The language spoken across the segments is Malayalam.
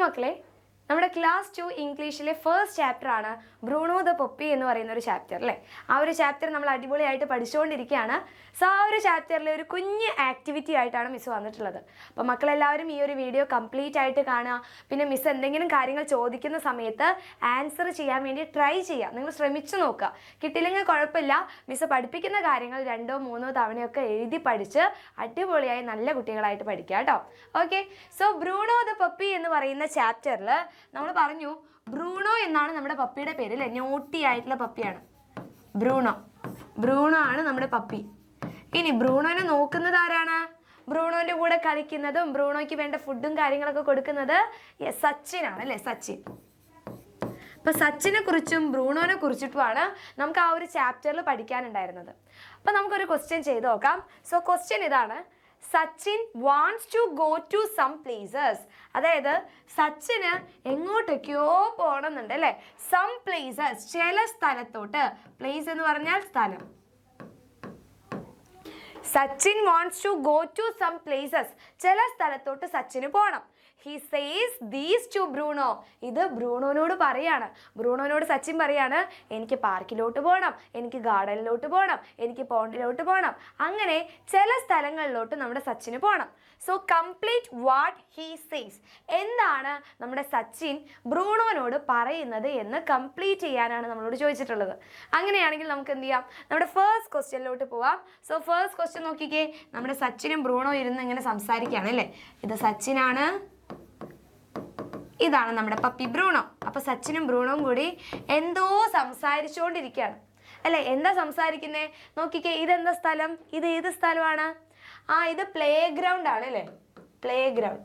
മക്കളെ, നമ്മുടെ ക്ലാസ് 2 ഇംഗ്ലീഷിലെ ഫസ്റ്റ് ചാപ്റ്റർ ആണ് ബ്രൂണോ ദ പപ്പി എന്ന് പറയുന്ന ഒരു ചാപ്റ്റർ അല്ലേ. ആ ഒരു ചാപ്റ്റർ നമ്മൾ അടിപൊളിയായിട്ട് പഠിച്ചുകൊണ്ടിരിക്കുകയാണ്. സോ ആ ഒരു ചാപ്റ്ററിലെ ഒരു കുഞ്ഞ് ആക്ടിവിറ്റി ആയിട്ടാണ് മിസ് വന്നിട്ടുള്ളത്. അപ്പോൾ മക്കളെല്ലാവരും ഈ ഒരു വീഡിയോ കംപ്ലീറ്റ് ആയിട്ട് കാണുക. പിന്നെ മിസ് എന്തെങ്കിലും കാര്യങ്ങൾ ചോദിക്കുന്ന സമയത്ത് ആൻസർ ചെയ്യാൻ വേണ്ടി ട്രൈ ചെയ്യുക. നിങ്ങൾ ശ്രമിച്ചു നോക്കുക. കിട്ടില്ലെങ്കിൽ കുഴപ്പമില്ല, മിസ് പഠിപ്പിക്കുന്ന കാര്യങ്ങൾ 2 or 3 തവണയൊക്കെ എഴുതി പഠിച്ച് അടിപൊളിയായി നല്ല കുട്ടികളായിട്ട് പഠിക്കുക കേട്ടോ. Okay, so Bruno the puppy എന്ന് പറയുന്ന ചാപ്റ്ററിൽ നമ്മൾ പറഞ്ഞു ബ്രൂണോ എന്നാണ് നമ്മുടെ പപ്പിയുടെ പേര് അല്ലേ. നോട്ടി ആയിട്ടുള്ള പപ്പിയാണ് ബ്രൂണോ. ബ്രൂണോ ആണ് നമ്മുടെ പപ്പി. ഇനി ബ്രൂണോനെ നോക്കുന്നത് ആരാണ്? ബ്രൂണോന്റെ കൂടെ കളിക്കുന്നതും ബ്രൂണോയ്ക്ക് വേണ്ട ഫുഡും കാര്യങ്ങളൊക്കെ കൊടുക്കുന്നത് സച്ചിനാണ് അല്ലേ, സച്ചിൻ. അപ്പൊ സച്ചിനെ കുറിച്ചും ബ്രൂണോനെ കുറിച്ചിട്ടുമാണ് നമുക്ക് ആ ഒരു ചാപ്റ്ററിൽ പഠിക്കാനുണ്ടായിരുന്നത്. അപ്പൊ നമുക്കൊരു ക്വസ്റ്റ്യൻ ചെയ്ത് നോക്കാം. സോ ക്വസ്റ്റ്യൻ ഇതാണ്: Sachin wants to go to some places. അതായത് സച്ചിന് എങ്ങോട്ടൊക്കെയോ പോകണമെന്നുണ്ട് അല്ലേ. സം പ്ലേസസ്, ചില സ്ഥലത്തോട്ട്. പ്ലേസ് എന്ന് പറഞ്ഞാൽ സ്ഥലം. Sachin wants to go to some places, ചില സ്ഥലത്തോട്ട് സച്ചിന് പോകണം. He says these to Bruno. ഇത് ബ്രൂണോനോട് പറയാണ്. ബ്രൂണോനോട് സച്ചിൻ പറയാണ്, എനിക്ക് പാർക്കിലോട്ട് പോകണം, എനിക്ക് ഗാർഡനിലോട്ട് പോകണം, എനിക്ക് പോണ്ടിലോട്ട് പോകണം. അങ്ങനെ ചില സ്ഥലങ്ങളിലോട്ട് നമ്മുടെ സച്ചിന് പോകണം. So complete what he says. എന്താണ് നമ്മുടെ സച്ചിൻ ബ്രൂണോനോട് പറയുന്നത് എന്ന് കംപ്ലീറ്റ് ചെയ്യാനാണ് നമ്മളോട് ചോദിച്ചിട്ടുള്ളത്. അങ്ങനെയാണെങ്കിൽ നമുക്ക് എന്ത് ചെയ്യാം, നമ്മുടെ ഫസ്റ്റ് ക്വസ്റ്റ്യനിലോട്ട് പോവാം. സോ ഫസ്റ്റ് ക്വസ്റ്റ്യൻ നോക്കിക്കേ, നമ്മുടെ സച്ചിനും ബ്രൂണോ ഇരുന്ന് ഇങ്ങനെ സംസാരിക്കുകയാണ് അല്ലേ. ഇത് സച്ചിനാണ്, ഇതാണ് നമ്മുടെ പപ്പി ബ്രൂണോ. അപ്പൊ സച്ചിനും ബ്രൂണോയും കൂടി എന്തോ സംസാരിച്ചുകൊണ്ടിരിക്കുകയാണ് അല്ലെ. എന്താ സംസാരിക്കുന്നേ നോക്കിക്കേ. ഇതെന്താ സ്ഥലം? ഇത് ഏത് സ്ഥലമാണ്? ഇത് പ്ലേ ഗ്രൗണ്ട് ആണ് അല്ലേ. പ്ലേ ഗ്രൗണ്ട്,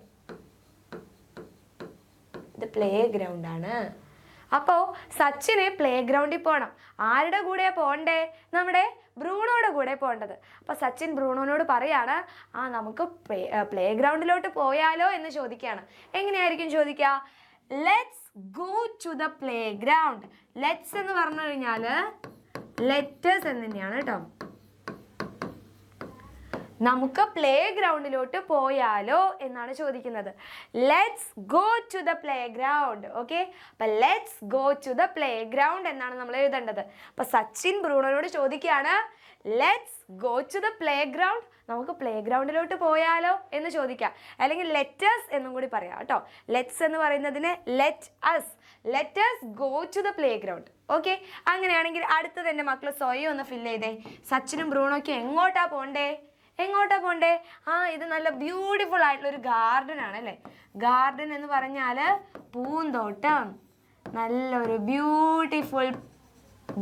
ഇത് പ്ലേ ഗ്രൗണ്ട് ആണ്. അപ്പോൾ സച്ചിന് പ്ലേ ഗ്രൗണ്ടിൽ പോകണം. ആരുടെ കൂടെയാ പോകണ്ടേ? നമ്മുടെ ബ്രൂണോയുടെ കൂടെ പോകേണ്ടത്. അപ്പോൾ സച്ചിൻ ബ്രൂണോനോട് പറയാണ്, നമുക്ക് പ്ലേ ഗ്രൗണ്ടിലോട്ട് പോയാലോ എന്ന് ചോദിക്കുകയാണ്. എങ്ങനെയായിരിക്കും ചോദിക്കുക? Let's go to the playground. Let's എന്ന് പറഞ്ഞു കഴിഞ്ഞാൽ ലെറ്റേഴ്സ് എന്ന് തന്നെയാണ് കേട്ടോ. നമുക്ക് പ്ലേ ഗ്രൗണ്ടിലോട്ട് പോയാലോ എന്നാണ് ചോദിക്കുന്നത്. Let's go to the playground. Okay, അപ്പൊ let's go to the playground എന്നാണ് നമ്മൾ എഴുതേണ്ടത്. അപ്പൊ സച്ചിൻ ബ്രൂണോനോട് ചോദിക്കുകയാണ്, let's go to the playground, നമുക്ക് പ്ലേ ഗ്രൗണ്ടിലോട്ട് പോയാലോ എന്ന് ചോദിക്കാം. അല്ലെങ്കിൽ ലെറ്റേഴ്സ് എന്നും കൂടി പറയാം കേട്ടോ. ലെറ്റ്സ് എന്ന് പറയുന്നതിന് let us go to the playground. Okay, അങ്ങനെയാണെങ്കിൽ അടുത്തത് എൻ്റെ മക്കൾ സ്വയം ഒന്ന് ഫില്ല് ചെയ്തേ. സച്ചിനും ബ്രൂണോയ്ക്കും എങ്ങോട്ടാ പോണ്ടേ? ഇത് നല്ല ബ്യൂട്ടിഫുൾ ആയിട്ടുള്ള ഒരു ഗാർഡൻ ആണ് അല്ലേ. ഗാർഡൻ എന്ന് പറഞ്ഞാൽ പൂന്തോട്ടം. നല്ലൊരു ബ്യൂട്ടിഫുൾ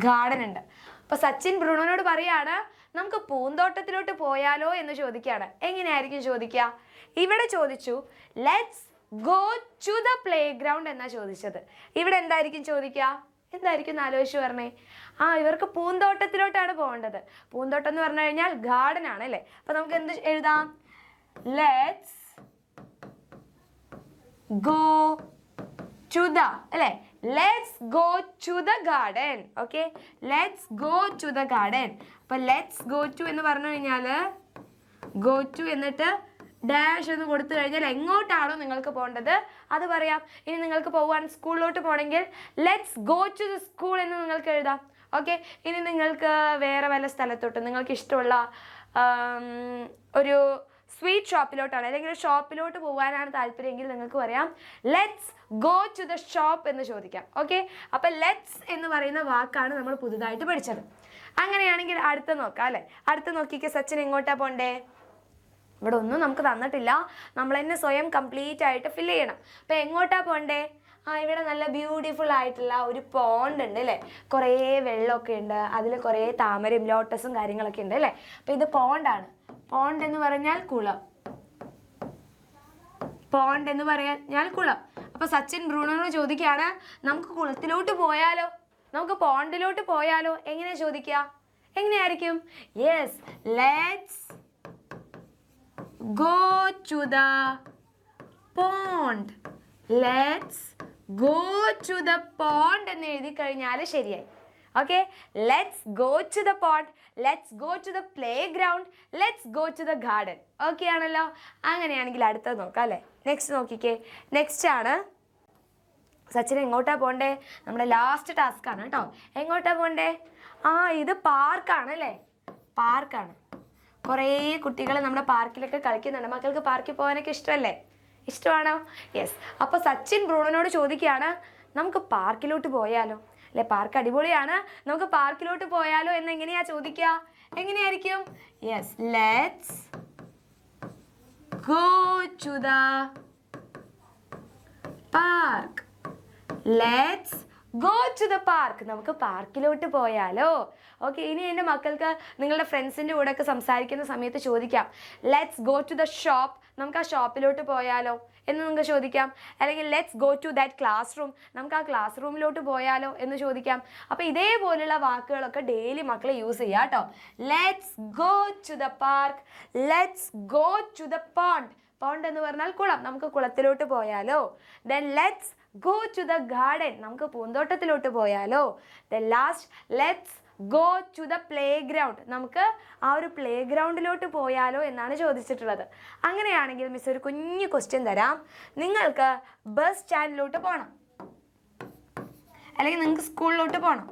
ഗാർഡൻ ഉണ്ട്. അപ്പൊ സച്ചിൻ ബ്രൂണോനോട് പറയാണ്, നമുക്ക് പൂന്തോട്ടത്തിലോട്ട് പോയാലോ എന്ന് ചോദിക്കുകയാണ്. എങ്ങനെയായിരിക്കും ചോദിക്കുക? ഇവിടെ ചോദിച്ചു let's go to the playground എന്നാ ചോദിച്ചത്. ഇവിടെ എന്തായിരിക്കും ചോദിക്കുക? എന്തായിരിക്കും എന്ന് ആലോചിച്ച് പറഞ്ഞേ. ഇവർക്ക് പൂന്തോട്ടത്തിലോട്ടാണ് പോകേണ്ടത്. പൂന്തോട്ടം എന്ന് പറഞ്ഞു കഴിഞ്ഞാൽ ഗാർഡൻ ആണ് അല്ലേ. അപ്പൊ നമുക്ക് എന്ത് എഴുതാം? ലെറ്റ്സ് ഗോ ടു ദ അല്ലേ. Let's go to the garden. Okay, let's go to the garden. അപ്പൊ ലെറ്റ്സ് ഗോ ടു എന്ന് പറഞ്ഞു കഴിഞ്ഞാൽ ഗോ ടു എന്നിട്ട് ഡാഷ് എന്ന് കൊടുത്തു കഴിഞ്ഞാൽ എങ്ങോട്ടാണോ നിങ്ങൾക്ക് പോകേണ്ടത് അത് പറയാം. ഇനി നിങ്ങൾക്ക് പോകാൻ സ്കൂളിലോട്ട് പോകണമെങ്കിൽ let's go to the school എന്ന് നിങ്ങൾക്ക് എഴുതാം. ഓക്കെ, ഇനി നിങ്ങൾക്ക് വേറെ വല്ല സ്ഥലത്തോട്ട് നിങ്ങൾക്ക് ഇഷ്ടമുള്ള ഒരു സ്വീറ്റ് ഷോപ്പിലോട്ടാണ് അല്ലെങ്കിൽ ഷോപ്പിലോട്ട് പോകാനാണ് താല്പര്യമെങ്കിൽ നിങ്ങൾക്ക് പറയാം let's go to the shop എന്ന് ചോദിക്കാം. ഓക്കെ, അപ്പം ലെറ്റ്സ് എന്ന് പറയുന്ന വാക്കാണ് നമ്മൾ പുതുതായിട്ട് പഠിച്ചത്. അങ്ങനെയാണെങ്കിൽ അടുത്ത നോക്കാം അല്ലേ. അടുത്ത നോക്കിക്കേ, സച്ചിൻ എങ്ങോട്ടാ പോണ്ടേ? ഇവിടെ ഒന്നും നമുക്ക് തന്നിട്ടില്ല, നമ്മൾ തന്നെ സ്വയം കംപ്ലീറ്റ് ആയിട്ട് ഫില്ല് ചെയ്യണം. അപ്പം എങ്ങോട്ടാ പോണ്ടേ? ഇവിടെ നല്ല ബ്യൂട്ടിഫുൾ ആയിട്ടുള്ള ഒരു പോണ്ട് ഉണ്ട് അല്ലേ. കുറേ വെള്ളമൊക്കെ ഉണ്ട്, അതിൽ കുറേ താമരയും ലോട്ടസും കാര്യങ്ങളൊക്കെ ഉണ്ട് അല്ലേ. അപ്പം ഇത് പോണ്ടാണ്. പോണ്ട് എന്ന് പറഞ്ഞാൽ കുളം. പോണ്ട് എന്ന് പറഞ്ഞാൽ കുളം. അപ്പൊ സച്ചിൻ ബ്രൂണോനോട് ചോദിക്കുകയാണ്, നമുക്ക് കുളത്തിലോട്ട് പോയാലോ, നമുക്ക് പോണ്ടിലോട്ട് പോയാലോ. എങ്ങനെ ചോദിക്കുക? എങ്ങനെയായിരിക്കും? Yes, let's go to the pond. Let's go to the pond എന്ന് എഴുതി കഴിഞ്ഞാൽ ശരിയായി. Okay, let's go to the pond, let's go to the playground, let's go to the garden. Okay ആണല്ലോ. അങ്ങനെയാണെങ്കിൽ അടുത്തത് നോക്കാം അല്ലേ. നെക്സ്റ്റ് നോക്കിക്കേ. നെക്സ്റ്റ് ആണ് സച്ചിൻ എങ്ങോട്ടാ പോണ്ടേ? നമ്മുടെ ലാസ്റ്റ് ടാസ്ക് ആണ് കേട്ടോ. എങ്ങോട്ടാ പോണ്ടേ? ഇത് പാർക്കാണ് അല്ലേ? പാർക്കാണ്. കുറേ കുട്ടികൾ നമ്മുടെ പാർക്കിലൊക്കെ കളിക്കുന്നുണ്ട്. മക്കൾക്ക് പാർക്കിൽ പോകാനൊക്കെ ഇഷ്ടമല്ലേ? ഇഷ്ടമാണോ? യെസ്. അപ്പോൾ സച്ചിൻ ബ്രൂണോനോട് ചോദിക്കുകയാണ്, നമുക്ക് പാർക്കിലോട്ട് പോയാലോ? അല്ലെ, പാർക്ക് അടിപൊളിയാണ്, നമുക്ക് പാർക്കിലോട്ട് പോയാലോ എന്ന് എങ്ങനെയാ ചോദിക്കുക? എങ്ങനെയായിരിക്കും? Yes, let's go to the park. Let's go to the park. നമുക്ക് പാർക്കിലോട്ട് പോയാലോ? ഓക്കെ, ഇനി എൻ്റെ മക്കൾക്ക് നിങ്ങളുടെ ഫ്രണ്ട്സിൻ്റെ കൂടെ ഒക്കെ സംസാരിക്കുന്ന സമയത്ത് ചോദിക്കാം, let's go to the shop, നമുക്ക് ആ ഷോപ്പിലോട്ട് പോയാലോ എന്ന് നിങ്ങൾക്ക് ചോദിക്കാം. അല്ലെങ്കിൽ let's go to that classroom, നമുക്ക് ആ ക്ലാസ് റൂമിലോട്ട് പോയാലോ എന്ന് ചോദിക്കാം. അപ്പോൾ ഇതേപോലുള്ള വാക്കുകളൊക്കെ ഡെയിലി മക്കൾ യൂസ് ചെയ്യുക കേട്ടോ. Let's go to the park, let's go to the pond. Pond എന്ന് പറഞ്ഞാൽ കുളം, നമുക്ക് കുളത്തിലോട്ട് പോയാലോ? Then let's go to the garden, നമുക്ക് പൂന്തോട്ടത്തിലോട്ട് പോയാലോ? Then last let's go to the playground, നമുക്ക് ആ ഒരു പ്ലേ ഗ്രൗണ്ടിലോട്ട് പോയാലോ എന്നാണ് ചോദിച്ചിട്ടുള്ളത്. അങ്ങനെയാണെങ്കിൽ മിസ് ഒരു കുഞ്ഞു ക്വസ്റ്റ്യൻ തരാം. നിങ്ങൾക്ക് ബസ് സ്റ്റാൻഡിലോട്ട് പോകണം, അല്ലെങ്കിൽ നിങ്ങൾക്ക് സ്കൂളിലോട്ട് പോകണം.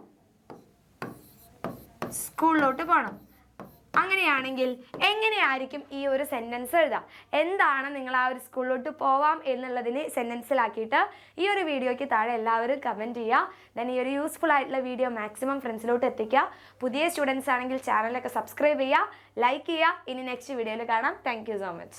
അങ്ങനെയാണെങ്കിൽ എങ്ങനെയായിരിക്കും ഈ ഒരു സെൻറ്റൻസ് എഴുതാം? എന്താണ് നിങ്ങൾ ആ ഒരു സ്കൂളിലോട്ട് പോവാം എന്നുള്ളതിന് സെൻറ്റൻസിലാക്കിയിട്ട് ഈ ഒരു വീഡിയോയ്ക്ക് താഴെ എല്ലാവരും കമൻറ്റ് ചെയ്യുക. ദെൻ ഈ ഒരു യൂസ്ഫുൾ ആയിട്ടുള്ള വീഡിയോ മാക്സിമം ഫ്രണ്ട്സിലോട്ട് എത്തിക്കുക. പുതിയ സ്റ്റുഡൻസ് ആണെങ്കിൽ ചാനലൊക്കെ സബ്സ്ക്രൈബ് ചെയ്യുക, ലൈക്ക് ചെയ്യുക. ഇനി നെക്സ്റ്റ് വീഡിയോയിൽ കാണാം. Thank you so much.